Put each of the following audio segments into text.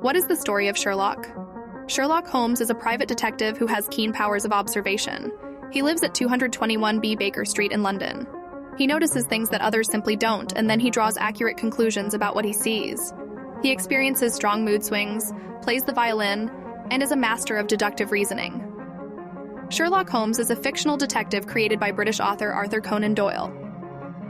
What is the story of Sherlock? Sherlock Holmes is a private detective who has keen powers of observation. He lives at 221B Baker Street in London. He notices things that others simply don't, and then he draws accurate conclusions about what he sees. He experiences strong mood swings, plays the violin, and is a master of deductive reasoning. Sherlock Holmes is a fictional detective created by British author Arthur Conan Doyle.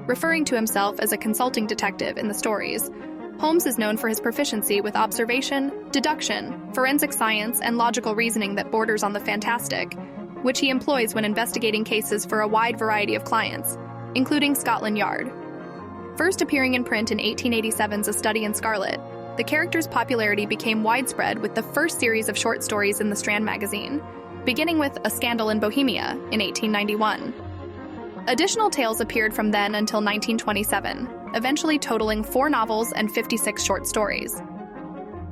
Referring to himself as a consulting detective in the stories, Holmes is known for his proficiency with observation, deduction, forensic science, and logical reasoning that borders on the fantastic, which he employs when investigating cases for a wide variety of clients, including Scotland Yard. First appearing in print in 1887's A Study in Scarlet, the character's popularity became widespread with the first series of short stories in the Strand magazine, beginning with A Scandal in Bohemia in 1891. Additional tales appeared from then until 1927, eventually totaling 4 novels and 56 short stories.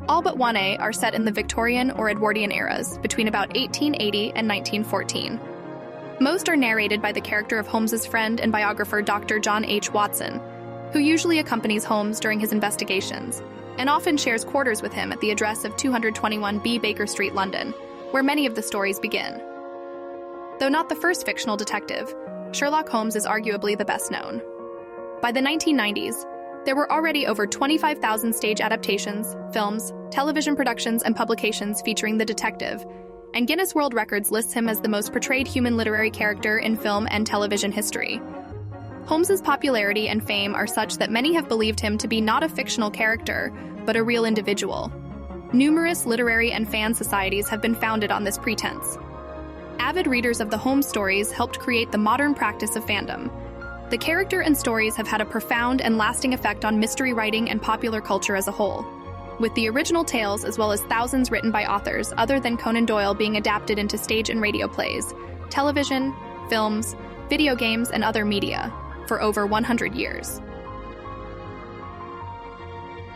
All but 1A are set in the Victorian or Edwardian eras, between about 1880 and 1914. Most are narrated by the character of Holmes's friend and biographer Dr. John H. Watson, who usually accompanies Holmes during his investigations, and often shares quarters with him at the address of 221B Baker Street, London, where many of the stories begin. Though not the first fictional detective, Sherlock Holmes is arguably the best known. By the 1990s, there were already over 25,000 stage adaptations, films, television productions, and publications featuring the detective, and Guinness World Records lists him as the most portrayed human literary character in film and television history. Holmes's popularity and fame are such that many have believed him to be not a fictional character, but a real individual. Numerous literary and fan societies have been founded on this pretense. Avid readers of the Holmes stories helped create the modern practice of fandom. The character and stories have had a profound and lasting effect on mystery writing and popular culture as a whole, with the original tales as well as thousands written by authors other than Conan Doyle being adapted into stage and radio plays, television, films, video games, and other media for over 100 years.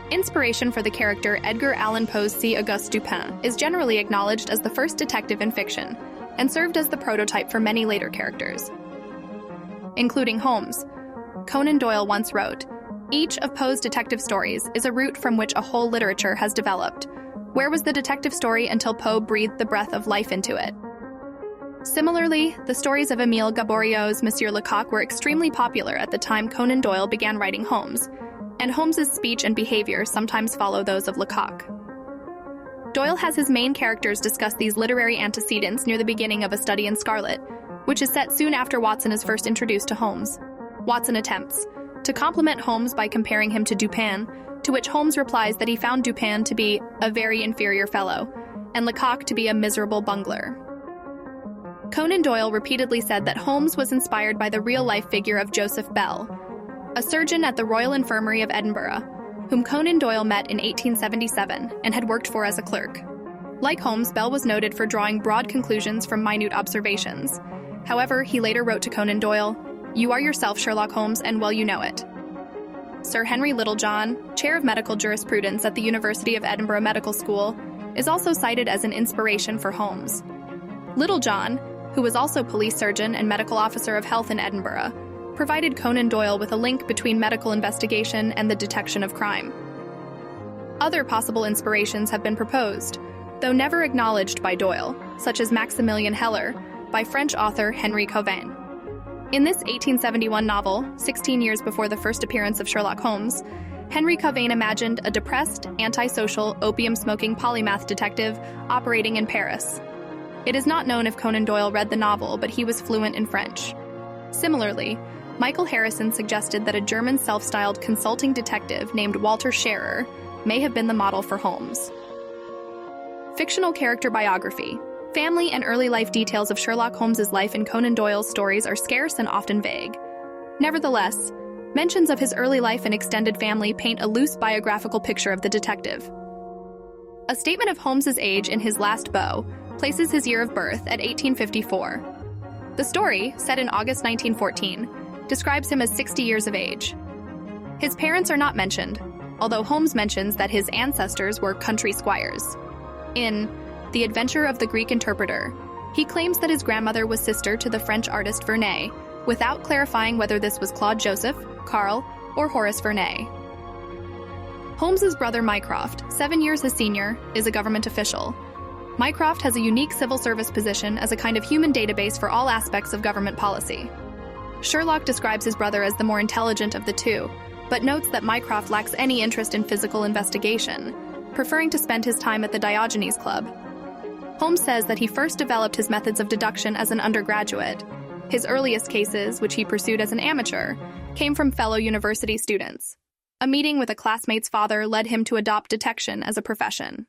Inspiration for the character Edgar Allan Poe's C. Auguste Dupin is generally acknowledged as the first detective in fiction, and served as the prototype for many later characters, including Holmes. Conan Doyle once wrote, "Each of Poe's detective stories is a root from which a whole literature has developed. Where was the detective story until Poe breathed the breath of life into it?" Similarly, the stories of Émile Gaboriau's Monsieur Lecoq were extremely popular at the time Conan Doyle began writing Holmes, and Holmes's speech and behavior sometimes follow those of Lecoq. Doyle has his main characters discuss these literary antecedents near the beginning of A Study in Scarlet, which is set soon after Watson is first introduced to Holmes. Watson attempts to compliment Holmes by comparing him to Dupin, to which Holmes replies that he found Dupin to be a very inferior fellow, and Lecoq to be a miserable bungler. Conan Doyle repeatedly said that Holmes was inspired by the real-life figure of Joseph Bell, a surgeon at the Royal Infirmary of Edinburgh, whom Conan Doyle met in 1877 and had worked for as a clerk. Like Holmes, Bell was noted for drawing broad conclusions from minute observations. However, he later wrote to Conan Doyle, "You are yourself Sherlock Holmes, and well you know it." Sir Henry Littlejohn, chair of medical jurisprudence at the University of Edinburgh Medical School, is also cited as an inspiration for Holmes. Littlejohn, who was also police surgeon and medical officer of health in Edinburgh, provided Conan Doyle with a link between medical investigation and the detection of crime. Other possible inspirations have been proposed, though never acknowledged by Doyle, such as Maximilien Heller, by French author Henri Cauvin. In this 1871 novel, 16 years before the first appearance of Sherlock Holmes, Henri Cauvin imagined a depressed, antisocial, opium-smoking polymath detective operating in Paris. It is not known if Conan Doyle read the novel, but he was fluent in French. Similarly, Michael Harrison suggested that a German self-styled consulting detective named Walter Scherer may have been the model for Holmes. Fictional character biography. Family and early life details of Sherlock Holmes's life in Conan Doyle's stories are scarce and often vague. Nevertheless, mentions of his early life and extended family paint a loose biographical picture of the detective. A statement of Holmes's age in his last Beau places his year of birth at 1854. The story, set in August 1914, describes him as 60 years of age. His parents are not mentioned, although Holmes mentions that his ancestors were country squires. In The Adventure of the Greek Interpreter, he claims that his grandmother was sister to the French artist Vernet, without clarifying whether this was Claude Joseph, Karl, or Horace Vernet. Holmes's brother Mycroft, 7 years his senior, is a government official. Mycroft has a unique civil service position as a kind of human database for all aspects of government policy. Sherlock describes his brother as the more intelligent of the two, but notes that Mycroft lacks any interest in physical investigation, preferring to spend his time at the Diogenes Club. Holmes says that he first developed his methods of deduction as an undergraduate. His earliest cases, which he pursued as an amateur, came from fellow university students. A meeting with a classmate's father led him to adopt detection as a profession.